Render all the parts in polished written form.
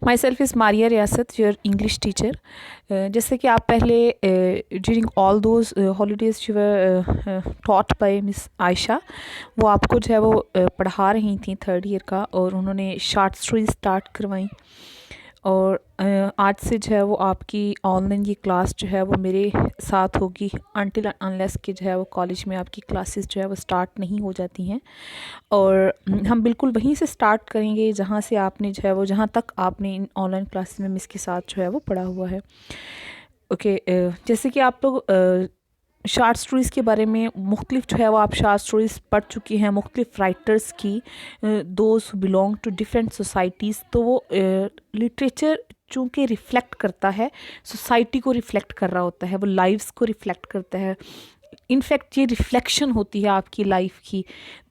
My self is Maria रियासत, your English teacher. जैसे कि आप पहले during all those holidays you were taught by miss Ayesha, वो आपको जो है वो पढ़ा रही थी थर्ड ईयर का, और उन्होंने शॉर्ट स्टोरी स्टार्ट करवाई। और आज से जो है वो आपकी ऑनलाइन ये क्लास जो है वो मेरे साथ होगी अनटिल अनलेस कि जो है वो कॉलेज में आपकी क्लासेस जो है वो स्टार्ट नहीं हो जाती हैं। और हम बिल्कुल वहीं से स्टार्ट करेंगे जहाँ से आपने जो है वो, जहाँ तक आपने इन ऑनलाइन क्लासेस में मिस के साथ जो है वो पढ़ा हुआ है। ओके, जैसे कि आप लोग शॉर्ट स्टोरीज़ के बारे में मुख्तलिफ जो है वो आप शॉर्ट स्टोरीज़ पढ़ चुकी हैं मुख्तलिफ राइटर्स की, those belong to different societies. तो वो लिटरेचर चूँकि रिफ़्लेक्ट करता है, सोसाइटी को रिफ़्लेक्ट कर रहा होता है, वो लाइव्स को रिफ़्लेक्ट करता है। इनफैक्ट ये रिफ़्लेक्शन होती है आपकी लाइफ की।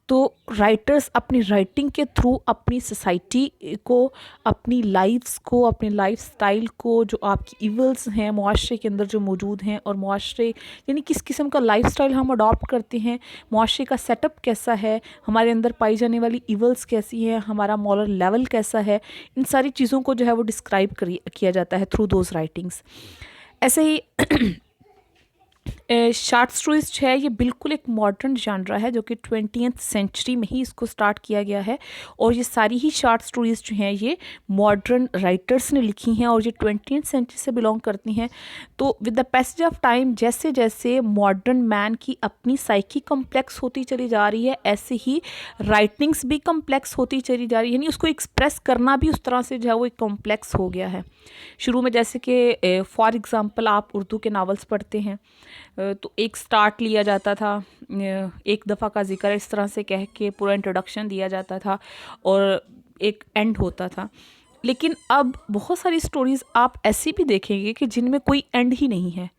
तो राइटर्स अपनी राइटिंग के थ्रू अपनी सोसाइटी को, अपनी लाइफ्स को, अपने लाइफ स्टाइल को, जो आपकी इवल्स हैं मुआशरे के अंदर जो मौजूद हैं, और मुआशरे यानी किस किस्म का लाइफ स्टाइल हम अडॉप्ट करते हैं, मुआशरे का सेटअप कैसा है, हमारे अंदर पाई जाने वाली इवल्स कैसी हैं, हमारा मॉरल लेवल कैसा है, इन सारी चीज़ों को जो है वो डिस्क्राइब किया जाता है थ्रू दोज राइटिंग्स। ऐसे ही शॉर्ट स्टोरीज जो है ये बिल्कुल एक मॉडर्न जानरा है जो कि 20th सेंचुरी में ही इसको स्टार्ट किया गया है। और ये सारी ही शॉर्ट स्टोरीज़ जो हैं ये मॉडर्न राइटर्स ने लिखी हैं और ये 20th सेंचुरी से बिलोंग करती हैं। तो with the passage of time जैसे जैसे मॉडर्न मैन की अपनी साइकी कम्प्लेक्स होती चली जा रही है, ऐसे ही राइटिंग्स भी कम्प्लेक्स होती चली जा रही है, यानी उसको एक्सप्रेस करना भी उस तरह से जो है वो एक कम्प्लेक्स हो गया है। शुरू में जैसे कि फॉर एग्ज़ाम्पल आप उर्दू के नावल्स पढ़ते हैं तो एक स्टार्ट लिया जाता था, एक दफ़ा का ज़िक्र इस तरह से कह के पूरा इंट्रोडक्शन दिया जाता था और एक एंड होता था। लेकिन अब बहुत सारी स्टोरीज़ आप ऐसी भी देखेंगे कि जिनमें कोई एंड ही नहीं है।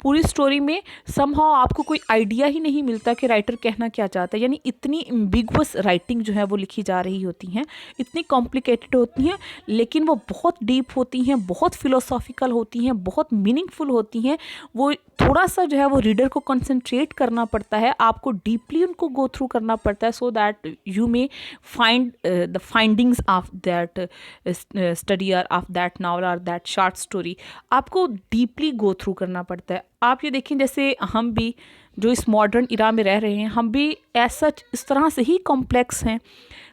पूरी स्टोरी में समहाउ आपको कोई आइडिया ही नहीं मिलता कि राइटर कहना क्या चाहता है, यानी इतनी एम्बिगुअस राइटिंग जो है वो लिखी जा रही होती हैं, इतनी कॉम्प्लिकेटेड होती हैं, लेकिन वो बहुत डीप होती हैं, बहुत फिलोसॉफिकल होती हैं, बहुत मीनिंगफुल होती हैं। वो थोड़ा सा जो है वो रीडर को कंसंट्रेट करना पड़ता है, आपको डीपली उनको गो थ्रू करना पड़ता है, so that you may find the findings of that study और ऑफ दैट नावल और दैट शॉर्ट स्टोरी। आपको डीपली गो थ्रू करना पड़ता है। आप ये देखें जैसे हम भी जो इस मॉडर्न इरा में रह रहे हैं, हम भी ऐसा इस तरह से ही कॉम्प्लेक्स हैं,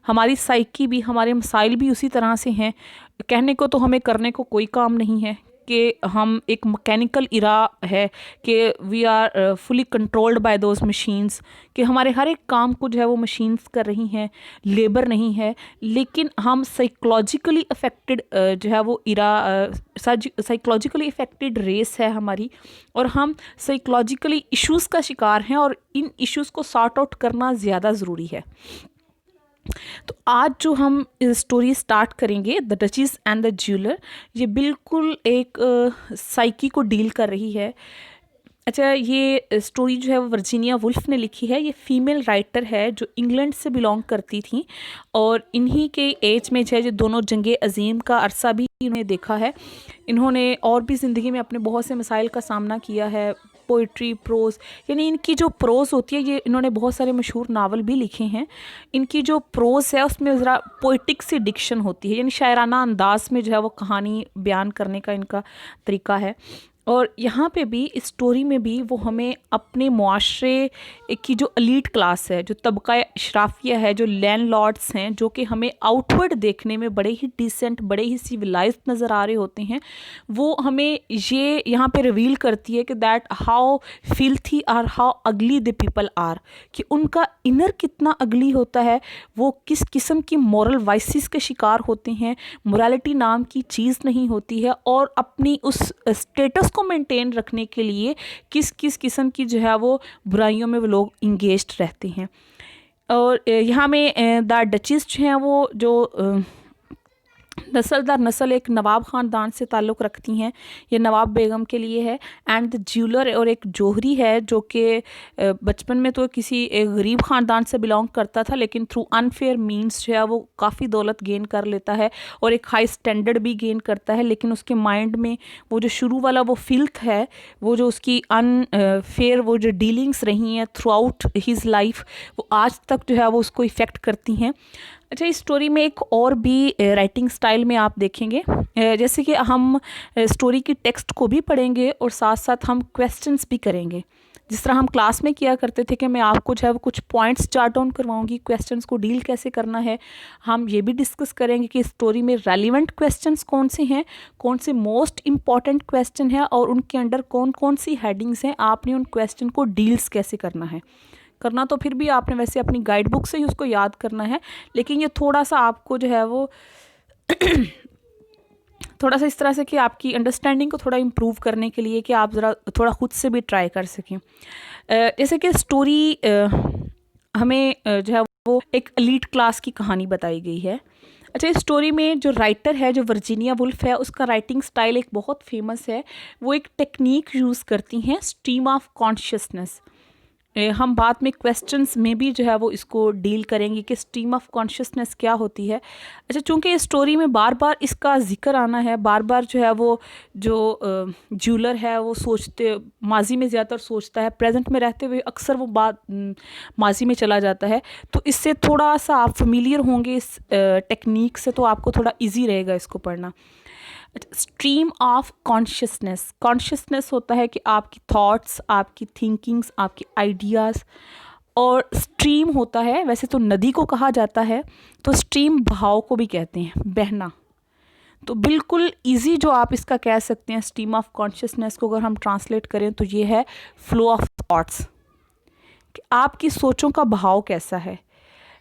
हमारी साइकी भी, हमारे मसाइल भी उसी तरह से हैं। कहने को तो हमें करने को कोई काम नहीं है कि हम एक मैकेनिकल इरा है कि we are fully controlled by those machines, कि हमारे हर एक काम को जो है वो मशीन्स कर रही हैं, लेबर नहीं है। लेकिन हम साइकोलॉजिकली अफेक्टेड जो है वो इरा, साइकोलॉजिकली अफेक्टेड रेस है हमारी, और हम साइकोलॉजिकली इश्यूज़ का शिकार हैं, और इन इश्यूज़ को सॉर्ट आउट करना ज़्यादा ज़रूरी है। तो आज जो हम स्टोरी स्टार्ट करेंगे, the duchess and the jeweller, ये बिल्कुल एक साइकी को डील कर रही है। अच्छा, ये स्टोरी जो है वो वर्जीनिया वुल्फ ने लिखी है। ये फीमेल राइटर है जो इंग्लैंड से बिलोंग करती थी, और इन्हीं के एज में जो है ये दोनों जंगे अजीम का अरसा भी इन्होंने देखा है। इन्होंने और भी ज़िंदगी में अपने बहुत से मसाइल का सामना किया है। पोइट्री, प्रोज़, यानी इनकी जो प्रोज़ होती है, ये इन्होंने बहुत सारे मशहूर नावल भी लिखे हैं। इनकी जो प्रोज़ है उसमें ज़रा पोइटिक सी डिक्शन होती है, यानी शायराना अंदाज में जो है वो कहानी बयान करने का इनका तरीका है। और यहाँ पे भी इस स्टोरी में भी वो हमें अपने मुआशरे की जो एलीट क्लास है, जो तबका अशराफिया है, जो लैंडलॉर्ड्स हैं, जो कि हमें आउटवर्ड देखने में बड़े ही डिसेंट, बड़े ही सिविलाइज्ड नज़र आ रहे होते हैं, वो हमें ये यहाँ पे रिवील करती है कि दैट हाउ फिल्थी और हाउ अगली द पीपल आर, कि उनका इनर कितना अगली होता है, वो किस किस्म की मॉरल वाइसिस के शिकार होते हैं, मोरालिटी नाम की चीज़ नहीं होती है, और अपनी उस स्टेटस को मेंटेन रखने के लिए किस किस किस्म की जो है वो बुराइयों में वो लोग इंगेज्ड रहते हैं। और यहाँ में द डचेस जो हैं वो जो नस्ल दर नस्ल एक नवाब ख़ानदान से ताल्लुक़ रखती हैं, ये नवाब बेगम के लिए है। एंड द ज्वेलर, और एक जौहरी है जो कि बचपन में तो किसी एक गरीब ख़ानदान से बिलोंग करता था, लेकिन थ्रू अनफेयर मीन्स जो है वो काफ़ी दौलत गेन कर लेता है और एक हाई स्टैंडर्ड भी गेन करता है। लेकिन उसके माइंड में वो जो शुरू वाला वो फिल्थ है, वो जो उसकी अनफेयर वो जो डीलिंग्स रही हैं थ्रू आउट हिज़ लाइफ, वो आज तक जो है वो उसको इफ़ेक्ट करती हैं। अच्छा, इस स्टोरी में एक और भी राइटिंग स्टाइल में आप देखेंगे, जैसे कि हम स्टोरी की टेक्स्ट को भी पढ़ेंगे और साथ साथ हम क्वेश्चंस भी करेंगे। जिस तरह हम क्लास में किया करते थे कि मैं आपको जो है वो कुछ पॉइंट्स जॉट डाउन करवाऊंगी, क्वेश्चंस को डील कैसे करना है। हम ये भी डिस्कस करेंगे कि स्टोरी में रेलिवेंट क्वेश्चंस कौन से हैं, कौन से मोस्ट इम्पॉर्टेंट क्वेश्चन है और उनके अंडर कौन कौन सी हेडिंग्स हैं, आपने उन क्वेश्चन को डील्स कैसे करना है। करना तो फिर भी आपने वैसे अपनी गाइड बुक से ही उसको याद करना है, लेकिन ये थोड़ा सा आपको जो है वो थोड़ा सा इस तरह से कि आपकी अंडरस्टैंडिंग को थोड़ा इम्प्रूव करने के लिए कि आप ज़रा थोड़ा खुद से भी ट्राई कर सकें। जैसे कि स्टोरी हमें जो है वो एक एलीट क्लास की कहानी बताई गई है। अच्छा, इस स्टोरी में जो राइटर है, जो वर्जीनिया वुल्फ है, उसका राइटिंग स्टाइल एक बहुत फेमस है। वो एक टेक्निक यूज़ करती हैं, स्ट्रीम ऑफ कॉन्शियसनेस। हम बाद में क्वेश्चंस में भी जो है वो इसको डील करेंगे कि स्ट्रीम ऑफ कॉन्शियसनेस क्या होती है। अच्छा, चूँकि इस स्टोरी में बार बार इसका जिक्र आना है, बार बार जो है वो जो ज्वेलर है वो माजी में ज़्यादातर सोचता है, प्रेजेंट में रहते हुए अक्सर वो बात माजी में चला जाता है। तो इससे थोड़ा सा आप फेमिलियर होंगे इस टेक्निक से, तो आपको थोड़ा ईजी रहेगा इसको पढ़ना। स्ट्रीम ऑफ कॉन्शियसनेस, कॉन्शियसनेस होता है कि आपकी थॉट्स, आपकी थिंकिंग्स, आपके आइडियाज़। और स्ट्रीम होता है, वैसे तो नदी को कहा जाता है, तो स्ट्रीम बहाव को भी कहते हैं, बहना। तो बिल्कुल इजी जो आप इसका कह सकते हैं स्ट्रीम ऑफ कॉन्शियसनेस को अगर हम ट्रांसलेट करें तो ये है फ्लो ऑफ थॉट्स, कि आपकी सोचों का बहाव कैसा है।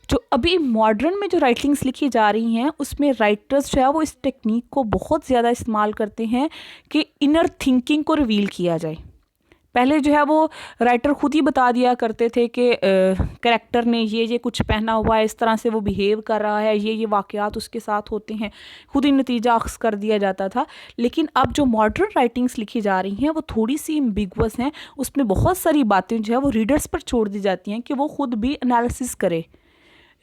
जो अभी मॉडर्न में जो राइटिंग्स लिखी जा रही हैं उसमें राइटर्स जो है वो इस टेक्निक को बहुत ज़्यादा इस्तेमाल करते हैं कि इनर थिंकिंग को रिवील किया जाए। पहले जो है वो राइटर खुद ही बता दिया करते थे कि कैरेक्टर ने ये कुछ पहना हुआ है, इस तरह से वो बिहेव कर रहा है, ये वाक़यात उसके साथ होते हैं, खुद ही नतीजा अख्स कर दिया जाता था। लेकिन अब जो मॉडर्न राइटिंग्स लिखी जा रही हैं वो थोड़ी सी एम्बिगुअस हैं, उसमें बहुत सारी बातें जो है वो रीडर्स पर छोड़ दी जाती हैं कि वो खुद भी एनालिसिस करे,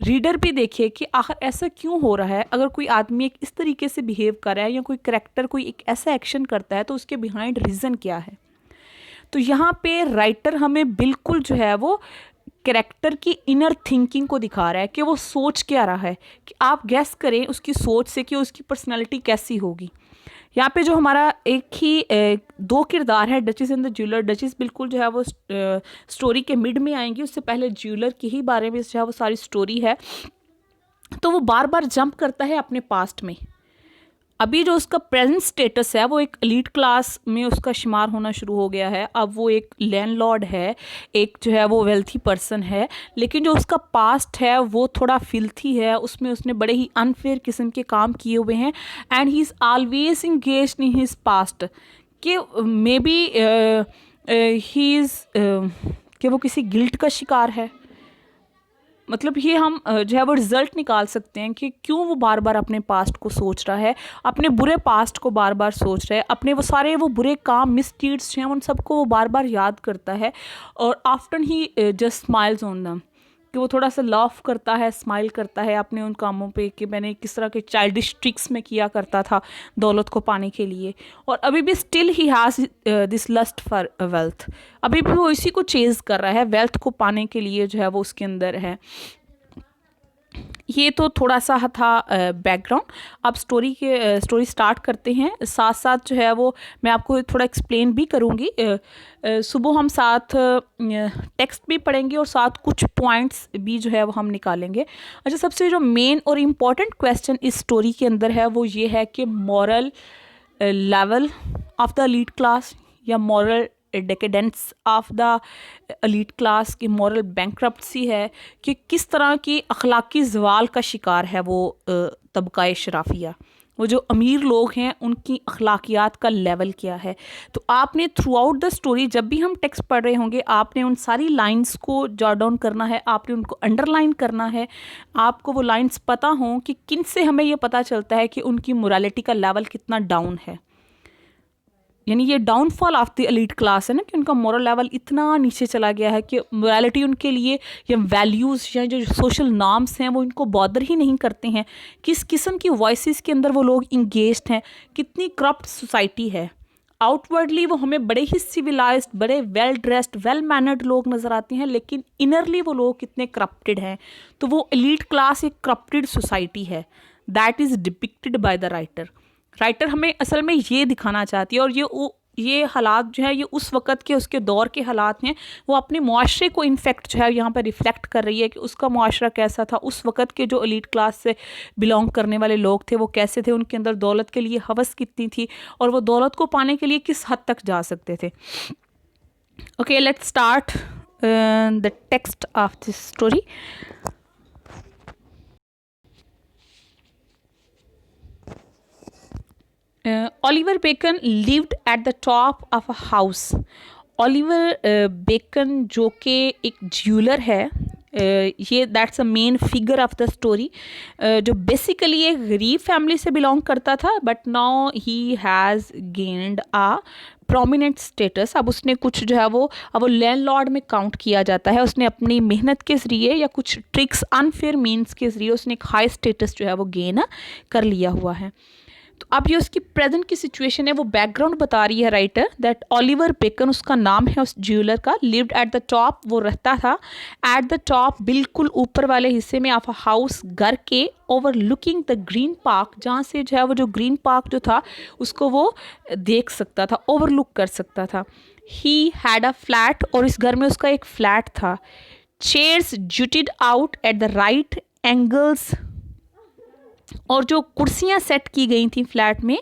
रीडर भी देखे कि आखिर ऐसा क्यों हो रहा है। अगर कोई आदमी एक इस तरीके से बिहेव कर रहा है या कोई करैक्टर कोई एक ऐसा एक्शन करता है तो उसके बिहाइंड रीज़न क्या है। तो यहाँ पे राइटर हमें बिल्कुल जो है वो कैरेक्टर की इनर थिंकिंग को दिखा रहा है कि वो सोच क्या रहा है, कि आप गैस करें उसकी सोच से कि उसकी पर्सनैलिटी कैसी होगी। यहाँ पे जो हमारा एक ही दो किरदार है, Deutsche and the jeweller. Deutsche बिल्कुल जो है वो स्टोरी के मिड में आएंगी, उससे पहले ज्वेलर के ही बारे में जो है वो सारी स्टोरी है। तो वो बार बार जंप करता है अपने पास्ट में। अभी जो उसका प्रेजेंट स्टेटस है वो एक एलीट क्लास में उसका शुमार होना शुरू हो गया है। अब वो एक लैंडलॉर्ड है, एक जो है वो वेल्थी पर्सन है, लेकिन जो उसका पास्ट है वो थोड़ा फिल्थी है, उसमें उसने बड़े ही अनफेयर किस्म के काम किए हुए हैं। And he is always engaged in his past, कि मे बी ही इज़ कि वो किसी गिल्ट का शिकार है। मतलब ये हम जो है वो रिज़ल्ट निकाल सकते हैं कि क्यों वो बार बार अपने पास्ट को सोच रहा है, अपने बुरे पास्ट को बार बार सोच रहा है, अपने वो बुरे काम मिसडीड्स हैं उन सबको वो बार बार याद करता है। और after he just smiles on दम, कि वो थोड़ा सा लाफ करता है, स्माइल करता है अपने उन कामों पे कि मैंने किस तरह के चाइल्डिश ट्रिक्स में किया करता था दौलत को पाने के लिए। और अभी भी still he has this lust for wealth, अभी भी वो इसी को चेज़ कर रहा है, वेल्थ को पाने के लिए जो है वो उसके अंदर है। ये तो थोड़ा सा था बैकग्राउंड। अब स्टोरी स्टार्ट करते हैं। साथ साथ जो है वो मैं आपको थोड़ा एक्सप्लेन भी करूँगी। सुबह हम साथ टेक्स्ट भी पढ़ेंगे और साथ कुछ पॉइंट्स भी जो है वो हम निकालेंगे। अच्छा, सबसे जो मेन और इम्पॉर्टेंट क्वेश्चन इस स्टोरी के अंदर है वो ये है कि moral level of the elite class या moral decadence of the elite class की मॉरल बैंक्रप्सी है, कि किस तरह की अखलाकी ज़वाल का शिकार है वो तबका शराफिया। वो जो अमीर लोग हैं उनकी अखलाकियात का लेवल क्या है। तो आपने थ्रू आउट द स्टोरी जब भी हम टेक्स्ट पढ़ रहे होंगे आपने उन सारी लाइंस को जॉट डाउन करना है, आपने उनको अंडरलाइन करना है। आपको वो लाइंस पता हों कि किन से हमें ये पता चलता है कि उनकी मोरालिटी का लेवल कितना डाउन है। यानी ये downfall of the elite class है ना, कि उनका मोरल लेवल इतना नीचे चला गया है कि मोरालिटी उनके लिए या वैल्यूज़ या जो सोशल नॉर्म्स हैं वो इनको बॉदर ही नहीं करते हैं। किस किस्म की वॉइसेस के अंदर वो लोग इंगेज्ड हैं, कितनी करप्ट सोसाइटी है। आउटवर्डली वो हमें बड़े ही सिविलाइज्ड, बड़े वेल ड्रेस्ड, वेल मैनर्ड लोग नज़र आते हैं, लेकिन इनरली वो लोग कितने करप्टेड हैं। तो वो एलीट क्लास एक करप्टेड सोसाइटी है, that is depicted by the writer. Writer हमें असल में ये दिखाना चाहती है, और ये हालात जो है ये उस वक़्त के, उसके दौर के हालात हैं। वो अपने मुआशरे को इनफैक्ट जो है यहाँ पर रिफ्लेक्ट कर रही है कि उसका मुआशरा कैसा था, उस वक़्त के जो एलीट क्लास से बिलोंग करने वाले लोग थे वो कैसे थे, उनके अंदर दौलत के लिए हवस कितनी थी, और वो दौलत को पाने के लिए किस हद तक जा सकते थे। Okay, let's start the text of this story. Oliver Bacon lived at the top of a house. Oliver Bacon जो कि एक ज्वेलर है, ये that's a main figure of the story, जो बेसिकली एक गरीब फैमिली से बिलोंग करता था, but now he has gained a prominent status. अब उसने कुछ जो है वो लैंडलॉर्ड में काउंट किया जाता है। उसने अपनी मेहनत के ज़रिए या कुछ ट्रिक्स, अनफेयर मीन्स के ज़रिए उसने एक हाई स्टेटस जो है वो गेन कर लिया हुआ है। तो अब ये उसकी प्रेजेंट की सिचुएशन है, वो बैकग्राउंड बता रही है राइटर, दैट ओलिवर बेकन उसका नाम है उस ज्वेलर का, लिव्ड एट द टॉप, वो रहता था एट द टॉप, बिल्कुल ऊपर वाले हिस्से में, ऑफ अ हाउस, घर के, over looking the green park, जहाँ से जो है वो जो ग्रीन पार्क जो था उसको वो देख सकता था, ओवरलुक कर सकता था। ही हैड अ फ्लैट, और इस घर में उसका एक फ्लैट था। Chairs jutted out at the right angles, और जो कुर्सियाँ सेट की गई थी फ्लैट में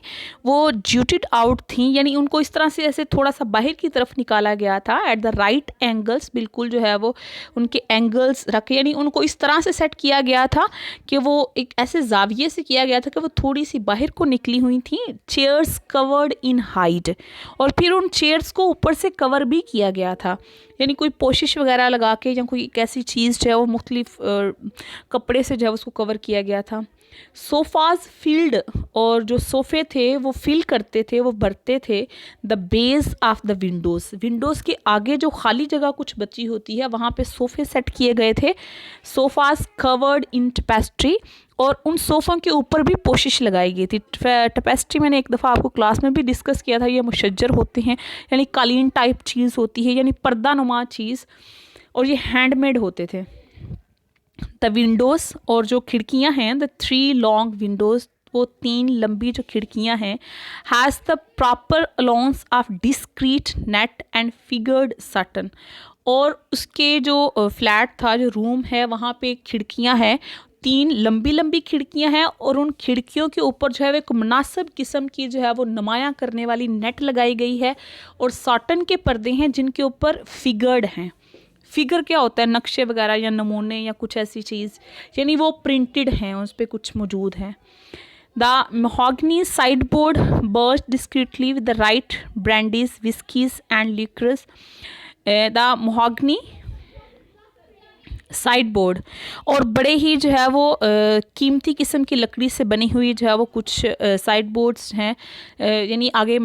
वो ज्यूटेड आउट थी, यानी उनको इस तरह से ऐसे थोड़ा सा बाहर की तरफ निकाला गया था, एट द राइट एंगल्स, बिल्कुल जो है वो उनके एंगल्स रखे, यानी उनको इस तरह से सेट किया गया था कि वो एक ऐसे जाविये से किया गया था कि वो थोड़ी सी बाहर को निकली हुई थी। चेयर्स कवर्ड इन हाइट, और फिर उन चेयर्स को ऊपर से कवर भी किया गया था, यानी कोई पोशिश वगैरह लगा के या कोई एक ऐसी चीज़ जो है वो मुख्तलिफ कपड़े से जो है उसको कवर किया गया था। सोफ़ाज फील्ड, और जो सोफ़े थे वो फिल करते थे, वो भरते थे the base of the Windows, Windows के आगे जो खाली जगह कुछ बची होती है वहाँ पे सोफ़े सेट किए गए थे। सोफ़ाज कवर्ड इन टपेस्ट्री, और उन सोफ़ों के ऊपर भी पोशिश लगाई गई थी। टपेस्ट्री मैंने एक दफ़ा आपको क्लास में भी डिस्कस किया था, ये मुशज्जर होते हैं, यानी कालीन टाइप चीज़ होती है, यानी पर्दा नुमा चीज़, और ये हैंडमेड होते थे। द विंडोज़, और जो खिड़कियां हैं, द 3 लॉन्ग विंडोज़, वो 3 लंबी जो खिड़कियां हैं, has the proper allowance of discrete net and figured certain, और उसके जो फ्लैट था, जो रूम है, वहाँ पे खिड़कियां हैं, 3 लंबी लंबी खिड़कियां हैं, और उन खिड़कियों के ऊपर जो है वो एक मुनासिब किस्म की जो है वो नुमायाँ करने वाली नेट लगाई गई है, और साटन के पर्दे हैं जिनके ऊपर फिगर्ड हैं। फिगर क्या होता है, नक्शे वगैरह या नमूने या कुछ ऐसी चीज़, यानी वो प्रिंटेड हैं, उस पर कुछ मौजूद है। The mahogany sideboard burst discreetly with the right brandies, whiskies and liquors. The mahogany side board, और बड़े ही जो है वो कीमती किस्म की लकड़ी से बनी हुई जो है वो कुछ साइड बोर्ड्स हैं, यानी आगे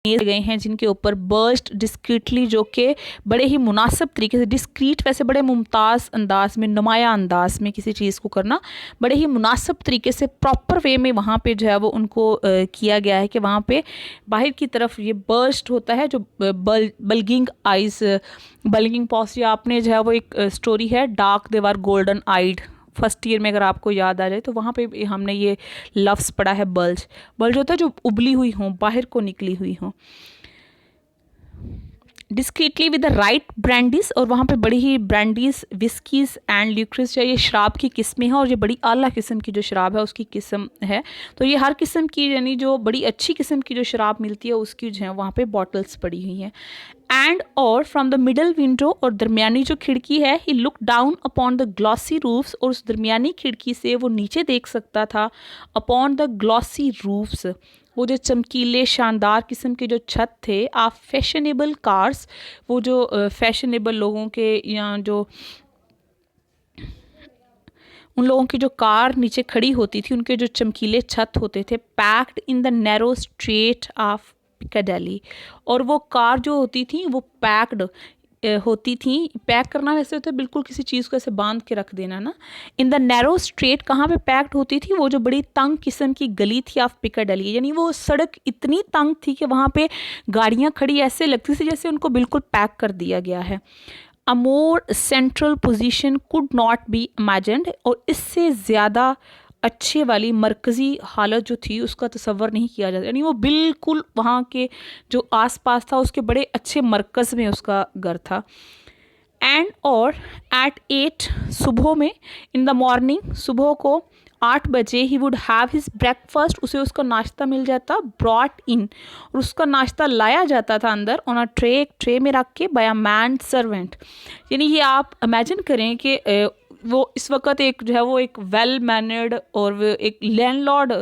गए हैं जिनके ऊपर बर्स्ट डिस्क्रीटली, जो कि बड़े ही मुनासिब तरीके से, डिस्क्रीट वैसे बड़े मुमताज़ अंदाज में, नुमाया अंदाज में किसी चीज़ को करना, बड़े ही मुनासिब तरीके से प्रॉपर वे में वहाँ पे जो है वो उनको किया गया है कि वहाँ पे बाहर की तरफ ये बर्स्ट होता है, जो बल्गिंग आइज़, बल्गिंग पॉस, या आपने जो है वो एक स्टोरी है डार्क देवर गोल्डन आइड, फर्स्ट ईयर में अगर आपको याद आ जाए तो वहाँ पे हमने ये लफ्ज़ पढ़ा है, बल्ज। बल्ज होता है जो उबली हुई हों, बाहर को निकली हुई हों। डिस्क्रीटली विद द राइट ब्रांडीज, और वहाँ पे बड़ी ही ब्रांडीज, विस्कीज़ एंड लिक्विड्स, ये शराब की किस्में हैं, और ये बड़ी आला किस्म की जो शराब है उसकी किस्म है। तो ये हर किस्म की, यानी जो बड़ी अच्छी किस्म की जो शराब मिलती है उसकी जो है वहाँ पे बॉटल्स पड़ी हुई हैं। एंड और फ्रॉम द मिडल विंडो, और दरमियानी जो खिड़की है, he look down upon the glossy roofs, और उस दरमियानी खिड़की से वो नीचे देख सकता था, अपॉन द ग्लॉसी रूफ्स, वो जो चमकीले शानदार किस्म के जो छत थे, ऑफ फैशनेबल कार्स, वो जो फैशनेबल लोगों के, या जो उन लोगों की जो कार नीचे खड़ी होती थी, उनके जो चमकीले छत होते थे, packed in the narrow strait of Piccadilly, और वो कार जो होती थी वो पैक्ड होती थी। पैक करना वैसे होता है बिल्कुल किसी चीज़ को ऐसे बांध के रख देना ना। इन द नैरो स्ट्रेट कहाँ पे पैक्ड होती थी, वो जो बड़ी तंग किस्म की गली थी ऑफ पिकाडेली, यानी वो सड़क इतनी तंग थी कि वहाँ पे गाड़ियाँ खड़ी ऐसे लगती थी जैसे उनको बिल्कुल पैक कर दिया गया है। A more central position could not be imagined, और इससे ज़्यादा अच्छे वाली मरकज़ी हालत जो थी उसका तसव्वुर नहीं किया जाता, यानी वो बिल्कुल वहाँ के जो आसपास था उसके बड़े अच्छे मरकज़ में उसका घर था। एंड और एट 8 सुबह में, इन द मॉर्निंग सुबह को 8 बजे he would have his breakfast, उसे उसका नाश्ता मिल जाता, ब्रॉट इन, और उसका नाश्ता लाया जाता था अंदर ऑन अ ट्रे, एक ट्रे में रख के, बाय अ मैन सर्वेंट। यानी ये आप इमेजिन करें कि वो इस वक्त एक जो है वो एक वेल मैनर्ड और वो एक लैंडलॉर्ड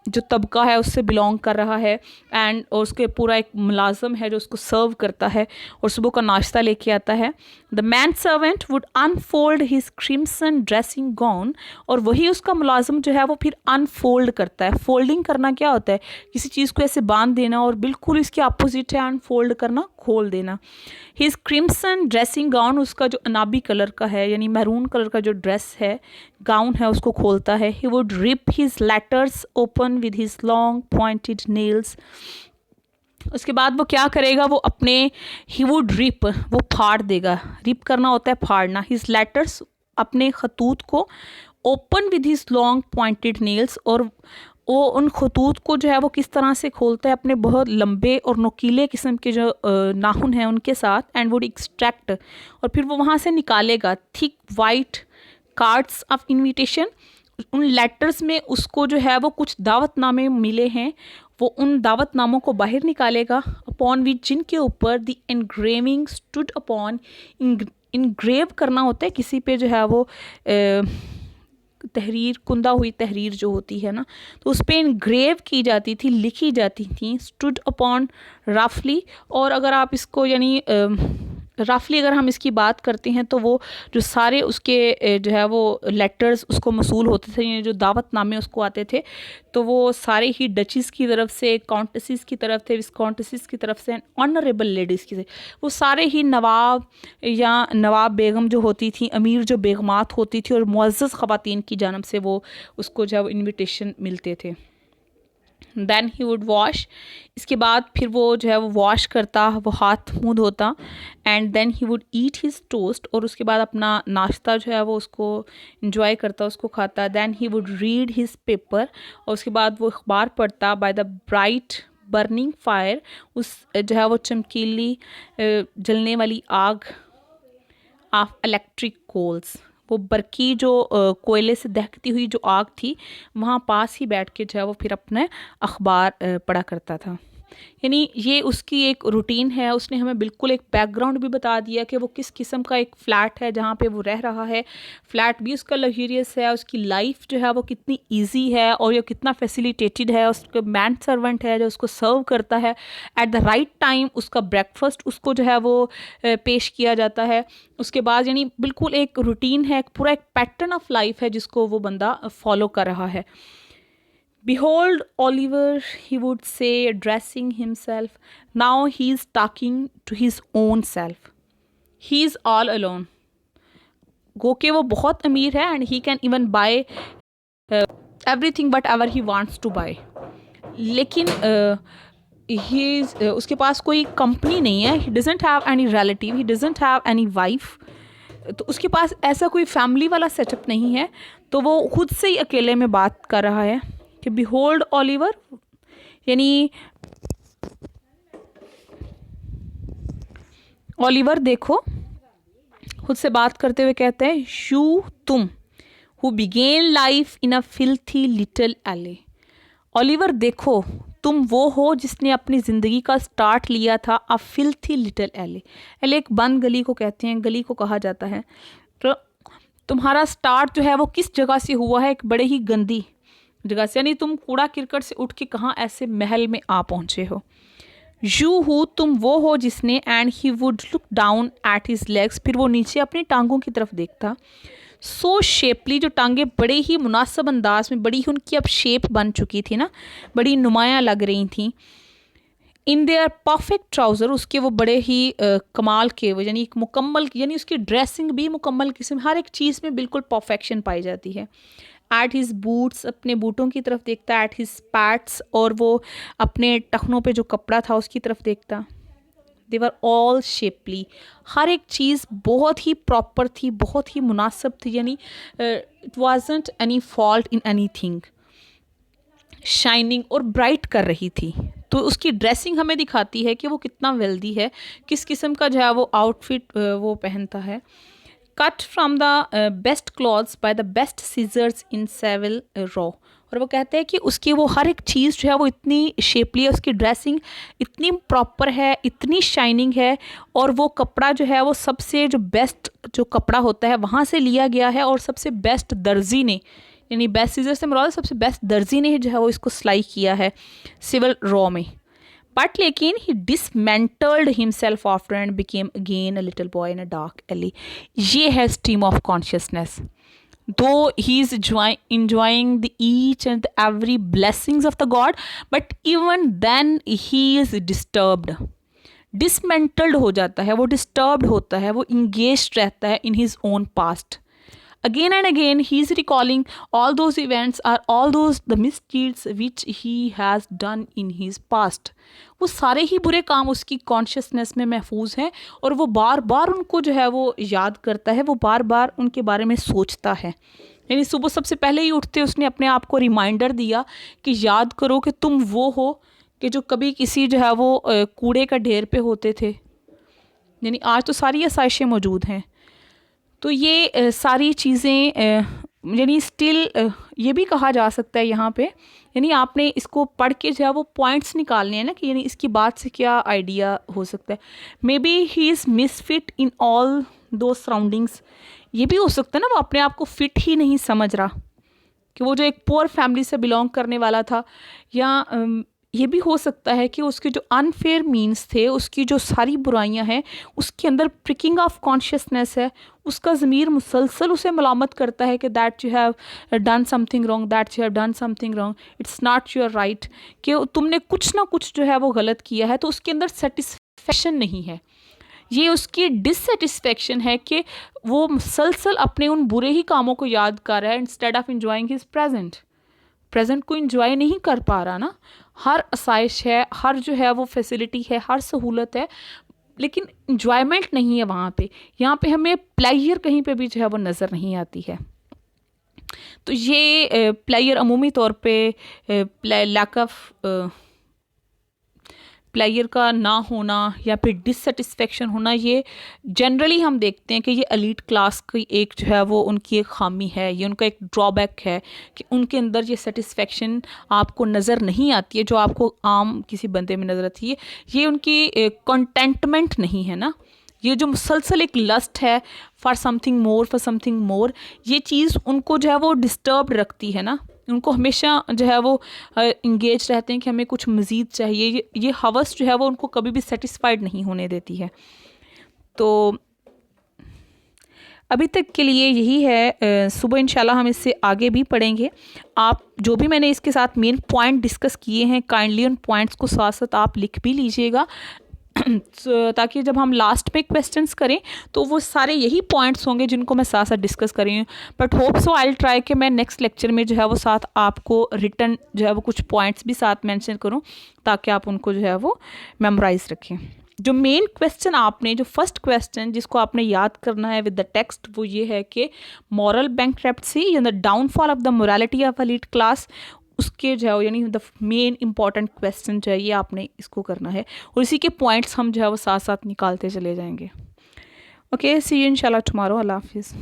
जो तबका है उससे बिलोंग कर रहा है, एंड और उसके पूरा एक मुलाजम है जो उसको सर्व करता है और सुबह का नाश्ता लेके आता है। The man servant would unfold his crimson dressing gown, और वही उसका मुलाजम जो है वो फिर अनफोल्ड करता है। फोल्डिंग करना क्या होता है, किसी चीज़ को ऐसे बांध देना, और बिल्कुल इसके अपोजिट है अनफोल्ड करना, खोल देना। हिज क्रिम्सन ड्रेसिंग गाउन, उसका जो अनाबी कलर का है यानी मैरून कलर का जो ड्रेस है, गाउन है, उसको खोलता है। He would rip his letters open with his long pointed nails. उसके बाद वो क्या करेगा, वो अपने ही वुड रिप, वो फाड़ देगा। रिप करना होता है फाड़ना। हिज लेटर्स, अपने खतूत को, open with his long pointed nails, और वो उन खतूत को जो है वो किस तरह से खोलता है, अपने बहुत लंबे और नुकीले किस्म के जो नाखून हैं उनके साथ। एंड वुड एक्सट्रैक्ट, और फिर वो वहाँ से निकालेगा thick white cards of invitation. उन लेटर्स में उसको जो है वो कुछ दावतनामे मिले हैं, वो उन दावतनामों को बाहर निकालेगा। अपॉन विच, जिनके ऊपर the engraving stood upon, engrave करना होता है किसी पे जो है वो तहरीर, कुंदा हुई तहरीर जो होती है ना, तो उस पर इनग्रेव की जाती थी, लिखी जाती थी। स्टूड अपॉन रफली, और अगर आप इसको यानी रफली अगर हम इसकी बात करते हैं तो वो जो सारे उसके जो है वो लेटर्स उसको मसूल होते थे, यानी जो दावतनामे उसको आते थे, तो वो सारे ही डचीज़ की तरफ से, काउंटेसिस की तरफ से, विस्काउंटेसिस की तरफ से, ऑनरेबल लेडीज़ की से, वो सारे ही नवाब या नवाब बेगम जो होती थी, अमीर जो बेगमात होती थी, और मुअज़्ज़ज़ ख़वातीन की जानब से वो उसको जो है वो इन्विटेशन मिलते थे। देन ही वुड वॉश, इसके बाद फिर वो जो है वो वॉश करता, वो हाथ मुँह धोता। And then he would eat his toast, और उसके बाद अपना नाश्ता जो है वो उसको इंजॉय करता, उसको खाता। Then he would read his paper, और उसके बाद वो अखबार पढ़ता। By the bright burning fire, उस जो है वो चमकीली जलने वाली आग ऑफ इलेक्ट्रिक कोल्स, वो बरकी जो कोयले से दहकती हुई जो आग थी, वहाँ पास ही बैठ के जो है वो फिर अपने अखबार पढ़ा करता था। यानी ये उसकी एक रूटीन है। उसने हमें बिल्कुल एक बैकग्राउंड भी बता दिया कि वो किस किस्म का एक फ़्लैट है जहाँ पे वो रह रहा है। फ्लैट भी उसका लग्जरियस है, उसकी लाइफ जो है वो कितनी इजी है और ये कितना फैसिलिटेटेड है। उसका मैन सर्वेंट है जो उसको सर्व करता है एट द राइट टाइम। उसका ब्रेकफास्ट उसको जो है वो पेश किया जाता है। उसके बाद यानी बिल्कुल एक रूटीन है, पूरा एक पैटर्न ऑफ लाइफ है जिसको वो बंदा फॉलो कर रहा है। Behold, Oliver, he would say, addressing himself. Now he is talking to his own self. He is all alone. गो के वो बहुत अमीर है and he can even buy everything whatever he wants to buy. लेकिन उसके पास कोई कंपनी नहीं है. He doesn't have any relative. He doesn't have any wife. तो उसके पास ऐसा कोई फैमिली वाला सेटअप नहीं है. तो वो खुद से ही अकेले में बात कर रहा है कि बिहोल्ड ओलिवर, यानी ओलिवर देखो, खुद से बात करते हुए कहते हैं यू तुम, who began life in a filthy little alley. Oliver देखो, तुम वो हो जिसने अपनी ज़िंदगी का स्टार्ट लिया था अ फिल्थी लिटिल एले। एले एक बंद गली को कहते हैं, गली को कहा जाता है। तो तुम्हारा स्टार्ट जो है वो किस जगह से हुआ है? एक बड़े ही गंदी जगह से, यानी तुम कूड़ा किरकट से उठ के कहाँ ऐसे महल में आ पहुँचे हो। यू हु, तुम वो हो जिसने, and he would look down at his legs, फिर वो नीचे अपनी टांगों की तरफ देखता। सो शेपली, जो टांगे बड़े ही मुनासिब अंदाज में, बड़ी ही उनकी अब शेप बन चुकी थी ना, बड़ी नुमायाँ लग रही थी। इन देयर परफेक्ट ट्राउज़र, उसके वो बड़े ही कमाल के, वो यानी एक मुकम्मल, यानी उसकी ड्रेसिंग भी मुकम्मल किस्म, हर एक चीज़ में बिल्कुल परफेक्शन पाई जाती है। एट हिज बूट्स, अपने बूटों की तरफ देखता, एट हिज पैट्स, और वो अपने टखनों पे जो कपड़ा था उसकी तरफ देखता। दे वर ऑल शेपली, हर एक चीज़ बहुत ही प्रॉपर थी, बहुत ही मुनासिब थी, यानी it wasn't any fault in any thing. Shining और ब्राइट कर रही थी। तो उसकी ड्रेसिंग हमें दिखाती है कि वो कितना वेल्दी है, किस किस्म का जो है वो आउटफिट वो पहनता है। Cut from the best cloths by the best scissors in Savile Row, और वो कहते हैं कि उसकी वो हर एक चीज़ जो है वो इतनी शेपली है, उसकी ड्रेसिंग इतनी प्रॉपर है, इतनी शाइनिंग है, और वो कपड़ा जो है वो सबसे जो बेस्ट जो कपड़ा होता है वहाँ से लिया गया है, और सबसे बेस्ट दर्जी ने, यानी बेस्ट सीजर से मुराद सबसे बेस्ट दर्जी ने जो है वो इसको सिलाई किया है सिविल रॉ में। बट लेकिन he dismantled himself after and became again a little boy in a dark alley. ये है stream of consciousness. Though he is enjoying the each and every blessings of the God, but even then he is disturbed, dismantled हो जाता है, वो disturbed होता है, वो engaged रहता है in his own past. Again and again he is recalling all those events or all those the misdeeds which he has done in his past. वो सारे ही बुरे काम उसकी कॉन्शियसनेस में महफूज हैं, और वो बार बार उनको जो है वो याद करता है, वो बार बार उनके बारे में सोचता है। यानी सुबह सबसे पहले ही उठते उसने अपने आप को रिमाइंडर दिया कि याद करो कि तुम वो हो कि जो कभी किसी जो है वो कूड़े का ढेर पे होते थे। यानी आज तो सारी आसाइशें मौजूद हैं। तो ये सारी चीज़ें यानी स्टिल ये भी कहा जा सकता है यहाँ पे, यानी आपने इसको पढ़ के जो है वो पॉइंट्स निकालने हैं ना कि यानी इसकी बात से क्या आइडिया हो सकता है। May be he is misfit in all दो सराउंडिंग्स, ये भी हो सकता है ना वो अपने आप को फिट ही नहीं समझ रहा, कि वो जो एक पुअर फैमिली से बिलोंग करने वाला था, या ये भी हो सकता है कि उसके जो अनफेयर मीन्स थे, उसकी जो सारी बुराइयां हैं, उसके अंदर प्रिकिंग ऑफ कॉन्शियसनेस है, उसका ज़मीर मुसलसल उसे मलामत करता है कि that you have done something wrong, that you have done something wrong, it's not your right, कि तुमने कुछ ना कुछ जो है वो गलत किया है। तो उसके अंदर सेटिस्फेक्शन नहीं है, ये उसकी डिससेटिस्फेक्शन है कि वो मुसलसल अपने उन बुरे ही कामों को याद कर रहा है instead of enjoying his present को इंजॉय नहीं कर पा रहा ना। हर आसाइश है, हर जो है वो फैसिलिटी है, हर सहूलत है, लेकिन इंजॉयमेंट नहीं है वहाँ पे। यहाँ पे हमें प्लेजर कहीं पे भी जो है वो नज़र नहीं आती है। तो ये प्लेजर अमूमी तौर पे लैक ऑफ प्लेयर का ना होना या फिर डिससेटिस्फेक्शन होना, ये जनरली हम देखते हैं कि ये एलीट क्लास की एक जो है वो उनकी एक खामी है, ये उनका एक ड्रॉबैक है कि उनके अंदर ये सेटिस्फेक्शन आपको नज़र नहीं आती है जो आपको आम किसी बंदे में नज़र आती है। ये उनकी कंटेंटमेंट नहीं है ना, ये जो मुसलसल एक लस्ट है फॉर समथिंग मोर, ये चीज़ उनको जो है वो डिस्टर्ब रखती है ना। उनको हमेशा जो है वो इंगेज रहते हैं कि हमें कुछ मज़ीद चाहिए। ये हवस जो है वो उनको कभी भी सेटिस्फाइड नहीं होने देती है। तो अभी तक के लिए यही है। सुबह इंशाल्लाह हम इससे आगे भी पढ़ेंगे। आप जो भी मैंने इसके साथ मेन पॉइंट डिस्कस किए हैं, काइंडली उन पॉइंट्स को साथ साथ आप लिख भी लीजिएगा ताकि जब हम लास्ट में क्वेश्चंस करें तो वो सारे यही पॉइंट्स होंगे जिनको मैं साथ साथ डिस्कस कर रही हूँ। But hope so I will try कि मैं नेक्स्ट लेक्चर में जो है वो साथ आपको रिटर्न जो है वो कुछ पॉइंट्स भी साथ मेंशन करूँ ताकि आप उनको जो है वो मेमोराइज रखें। जो मेन क्वेश्चन आपने, जो फर्स्ट क्वेश्चन जिसको आपने याद करना है विद द टेक्स्ट, वो ये है कि मॉरल बैंकरप्सी या the downfall of the morality of elite class, उसके जो है यानी द मेन इंपॉर्टेंट क्वेश्चन जो है ये आपने इसको करना है, और इसी के पॉइंट्स हम जो है वो साथ साथ निकालते चले जाएंगे। ओके, सी यू इंशाल्लाह टुमारो। अल्लाह हाफिज़।